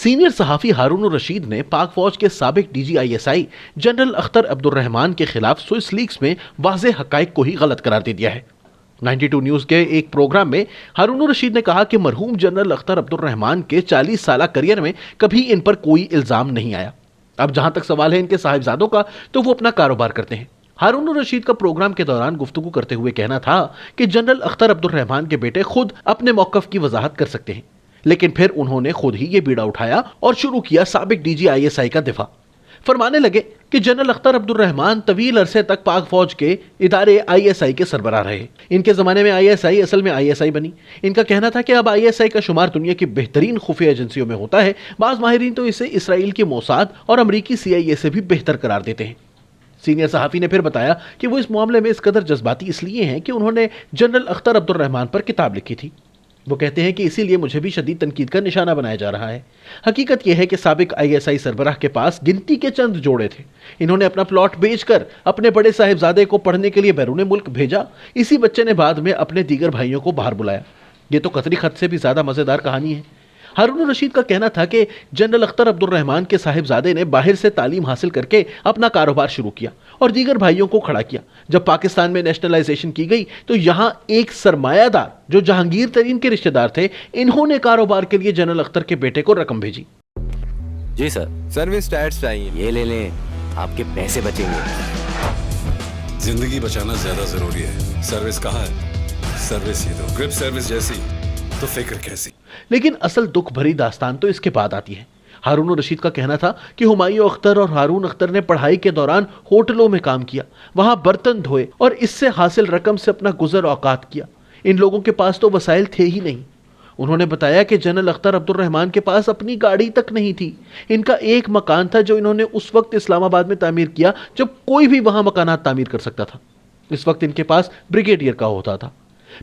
Senior صحافی ہارون الرشید نے پاک فوج کے سابق D G ISI general Akhtar Abdur Rahman کے خلاف سوئس لیکس میں واضح حقائق کو ہی غلط قرار دے دیا ہے۔ 92 نیوز کے ایک پروگرام میں ہارون الرشید نے کہا کہ مرحوم جنرل اختر عبد الرحمان کے 40 سالہ کریئر میں کبھی ان پر کوئی الزام نہیں آیا۔ اب جہاں تک سوال ہے ان کے صاحبزادوں کا، تو وہ اپنا کاروبار کرتے ہیں۔ ہارون الرشید کا پروگرام کے دوران گفتگو کرتے ہوئے کہنا تھا کہ جنرل اختر عبد الرحمان کے بیٹے خود اپنے موقف کی وضاحت کر سکتے ہیں، لیکن پھر انہوں نے خود ہی یہ بیڑا اٹھایا اور شروع کیا سابق ڈی جی ISI کا دفاع۔ فرمانے لگے کہ جنرل اختر عبد الرحمان طویل عرصے تک پاک فوج کے ادارے ISI کے سربراہ رہے۔ ان کے زمانے میں ISI اصل میں ISI بنی۔ ان کا کہنا تھا کہ اب ISI کا شمار دنیا کی بہترین خفیہ ایجنسیوں میں ہوتا ہے۔ بعض ماہرین تو اسے اسرائیل کی موساد اور امریکی CIA سے بھی بہتر قرار دیتے ہیں۔ سینئر صحافی نے پھر بتایا کہ وہ اس معاملے میں اس قدر جذباتی اس لیے ہیں کہ انہوں نے جنرل اختر عبد الرحمان پر کتاب لکھی تھی۔ وہ کہتے ہیں کہ اسی لیے مجھے بھی شدید تنقید کا نشانہ بنایا جا رہا ہے۔ حقیقت یہ ہے کہ سابق ISI سربراہ کے پاس گنتی کے چند جوڑے تھے۔ انہوں نے اپنا پلاٹ بیچ کر اپنے بڑے صاحبزادے کو پڑھنے کے لیے بیرون ملک بھیجا۔ اسی بچے نے بعد میں اپنے دیگر بھائیوں کو باہر بلایا۔ یہ تو قطری خط سے بھی زیادہ مزیدار کہانی ہے۔ ہارون الرشید کا کہنا تھا کہ جنرل اختر عبد الرحمان کے صاحبزادے نے باہر سے تعلیم حاصل کر کے اپنا کاروبار شروع کیا اور دیگر بھائیوں کو کھڑا کیا۔ جب پاکستان میں نیشنلائزیشن کی گئی تو یہاں ایک سرمایہ دار جو جہانگیر ترین کے رشتہ دار تھے، انہوں نے کاروبار کے لیے جنرل اختر کے بیٹے کو رقم بھیجی۔ جی سر، سروس ٹیکس چاہیے، یہ لے لیں، آپ کے پیسے بچیں گے۔ زندگی بچانا زیادہ ضروری ہے۔ سروس کہاں ہے؟ سروس ہی دو۔ گرپ سروس جیسی تو فکر کیسی۔ لیکن اصل دکھ بھری داستان تو اس کے بعد آتی ہے۔ ہارون الرشید کا کہنا تھا کہ ہمایوں اختر اور ہارون اختر نے پڑھائی کے دوران ہوٹلوں میں کام کیا، وہاں برتن دھوئے اور اس سے حاصل رقم سے اپنا گزر اوقات کیا۔ ان لوگوں کے پاس تو وسائل تھے ہی نہیں۔ انہوں نے بتایا کہ جنرل اختر عبد الرحمان کے پاس اپنی گاڑی تک نہیں تھی۔ ان کا ایک مکان تھا جو انہوں نے اس وقت اسلام آباد میں تعمیر کیا جب کوئی بھی وہاں مکانات تعمیر کر سکتا تھا۔ اس وقت ان کے پاس بریگیڈیئر کا ہوتا تھا۔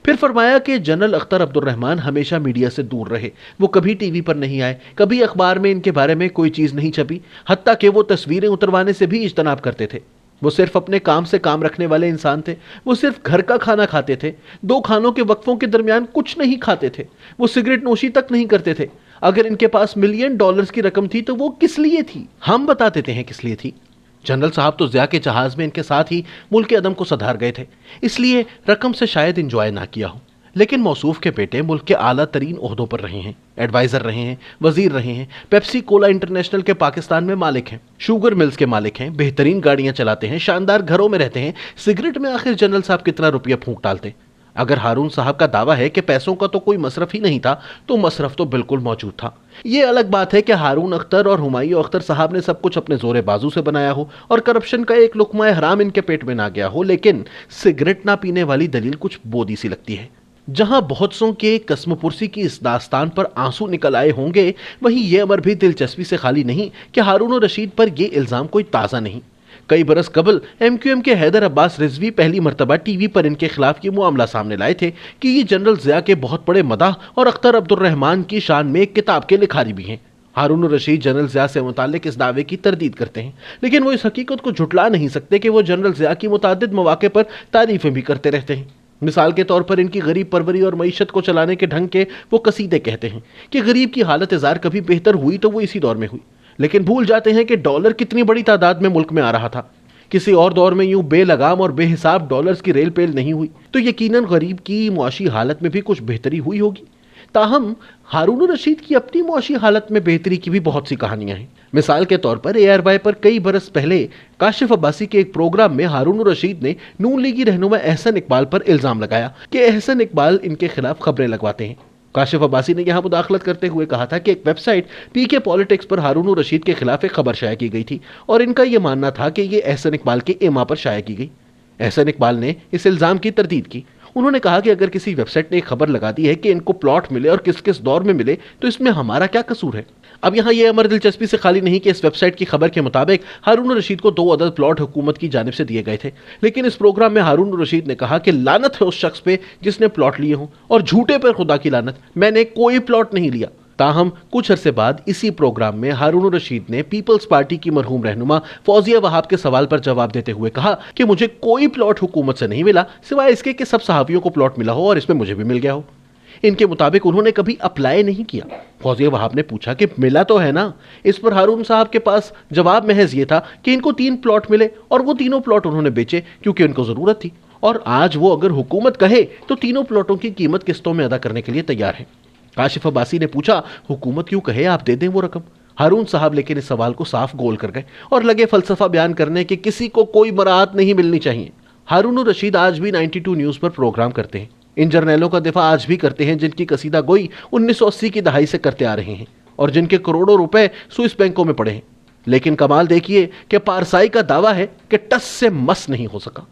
پھر فرمایا کہ جنرل اختر عبد الرحمان ہمیشہ میڈیا سے دور رہے۔ وہ کبھی ٹی وی پر نہیں آئے، کبھی اخبار میں ان کے بارے میں کوئی چیز نہیں چھپی، حتیٰ کہ وہ تصویریں اتروانے سے بھی اجتناب کرتے تھے۔ وہ صرف اپنے کام سے کام رکھنے والے انسان تھے۔ وہ صرف گھر کا کھانا کھاتے تھے، 2 کھانوں کے وقفوں کے درمیان کچھ نہیں کھاتے تھے۔ وہ سگریٹ نوشی تک نہیں کرتے تھے۔ اگر ان کے پاس ملین ڈالرز کی رقم تھی تو وہ کس لیے تھی؟ ہم بتا دیتے ہیں کس لیے تھی۔ جنرل صاحب تو ضیاء کے جہاز میں ان کے ساتھ ہی ملک کے عدم کو سدھار گئے تھے، اس لیے رقم سے شاید انجوائے نہ کیا ہو۔ لیکن موصوف کے بیٹے ملک کے اعلیٰ ترین عہدوں پر رہے ہیں، ایڈوائزر رہے ہیں، وزیر رہے ہیں، پیپسی کولا انٹرنیشنل کے پاکستان میں مالک ہیں، شوگر ملز کے مالک ہیں، بہترین گاڑیاں چلاتے ہیں، شاندار گھروں میں رہتے ہیں۔ سگریٹ میں آخر جنرل صاحب کتنا روپیہ پھونک ڈالتے؟ اگر ہارون صاحب کا دعویٰ ہے کہ پیسوں کا تو کوئی مصرف ہی نہیں تھا، تو مصرف تو بالکل موجود تھا۔ یہ الگ بات ہے کہ ہارون اختر اور ہمایوں اختر صاحب نے سب کچھ اپنے زور بازو سے بنایا ہو اور کرپشن کا ایک لقمہ حرام ان کے پیٹ میں نہ گیا ہو، لیکن سگریٹ نہ پینے والی دلیل کچھ بودی سی لگتی ہے۔ جہاں بہت سوں کے قسم پرسی کی اس داستان پر آنسو نکل آئے ہوں گے، وہیں یہ امر بھی دلچسپی سے خالی نہیں کہ ہارون الرشید پر یہ الزام کوئی تازہ نہیں۔ کئی برس قبل MQM کے حیدر عباس رضوی پہلی مرتبہ ٹی وی پر ان کے خلاف یہ معاملہ سامنے لائے تھے کہ یہ جنرل ضیاء کے بہت بڑے مداح اور اختر عبد الرحمان کی شان میں ایک کتاب کے لکھاری بھی ہیں۔ ہارون الرشید جنرل ضیاء سے متعلق اس دعوے کی تردید کرتے ہیں، لیکن وہ اس حقیقت کو جھٹلا نہیں سکتے کہ وہ جنرل ضیاء کی متعدد مواقع پر تعریفیں بھی کرتے رہتے ہیں۔ مثال کے طور پر ان کی غریب پروری اور معیشت کو چلانے کے ڈھنگ کے وہ قصیدے کہتے ہیں کہ غریب کی حالت زار کبھی بہتر ہوئی تو وہ اسی دور میں ہوئی، لیکن بھول جاتے ہیں کہ ڈالر کتنی بڑی تعداد میں ملک میں آ رہا تھا۔ کسی اور دور میں یوں بے لگام اور بے حساب ڈالرز کی ریل پیل نہیں ہوئی تو یقیناً غریب کی معاشی حالت میں بھی کچھ بہتری ہوئی ہوگی۔ تاہم ہارون الرشید کی اپنی معاشی حالت میں بہتری کی بھی بہت سی کہانیاں ہیں۔ مثال کے طور پر ARY پر کئی برس پہلے کاشف عباسی کے ایک پروگرام میں ہارون الرشید نے نون لیگی رہنما احسن اقبال پر الزام لگایا کہ احسن اقبال ان کے خلاف خبریں لگواتے ہیں۔ کاشف عباسی نے یہاں مداخلت کرتے ہوئے کہا تھا کہ ایک ویب سائٹ PK پالیٹکس پر ہارون الرشید کے خلاف ایک خبر شائع کی گئی تھی اور ان کا یہ ماننا تھا کہ یہ احسن اقبال کے ایما پر شائع کی گئی۔ احسن اقبال نے اس الزام کی تردید کی۔ انہوں نے کہا کہ اگر کسی ویب سائٹ نے ایک خبر لگا دی ہے کہ ان کو پلاٹ ملے اور کس کس دور میں ملے تو اس میں ہمارا کیا قصور ہے؟ اب یہاں یہ امر دلچسپی سے خالی نہیں کہ اس ویب سائٹ کی خبر کے مطابق ہارون الرشید کو 2 عدد پلاٹ حکومت کی جانب سے دیے گئے تھے، لیکن اس پروگرام میں ہارون الرشید نے کہا کہ لعنت ہے اس شخص پہ جس نے پلاٹ لیے ہوں، اور جھوٹے پر خدا کی لعنت، میں نے کوئی پلاٹ نہیں لیا۔ تاہم کچھ عرصے بعد اسی پروگرام میں ہارون الرشید نے پیپلز پارٹی کی مرحوم رہنما فوزیہ وہاب کے سوال پر جواب دیتے ہوئے کہا کہ مجھے کوئی پلاٹ حکومت سے نہیں ملا سوائے اس کے کہ سب صحافیوں کو پلاٹ ملا ہو اور اس میں مجھے بھی مل گیا ہو۔ ان کے مطابق انہوں نے کبھی اپلائی نہیں کیا۔ فوزیہ وہاب نے پوچھا کہ ملا تو ہے نا؟ اس پر ہارون صاحب کے پاس جواب محض یہ تھا کہ ان کو 3 پلاٹ ملے اور وہ تینوں پلاٹ انہوں نے بیچے کیونکہ ان کو ضرورت تھی، اور آج وہ اگر حکومت کہے تو تینوں پلاٹوں کی قیمت قسطوں میں ادا کرنے کے لیے تیار ہے۔ کاشف عباسی نے پوچھا حکومت کیوں کہے آپ دے دیں وہ رقم؟ ہارون صاحب لیکن اس سوال کو صاف گول کر گئے اور لگے فلسفہ بیان کرنے کہ کسی کو کوئی مراعات نہیں ملنی چاہیے۔ ہارون الرشید آج بھی 92 نیوز پر پروگرام کرتے ہیں، ان جرنیلوں کا دفاع آج بھی کرتے ہیں جن کی قصیدہ گوئی 1980 کی دہائی سے کرتے آ رہے ہیں اور جن کے کروڑوں روپے سوئس بینکوں میں پڑے ہیں، لیکن کمال دیکھیے کہ پارسائی کا دعویٰ ہے کہ ٹس سے مس نہیں ہو سکا۔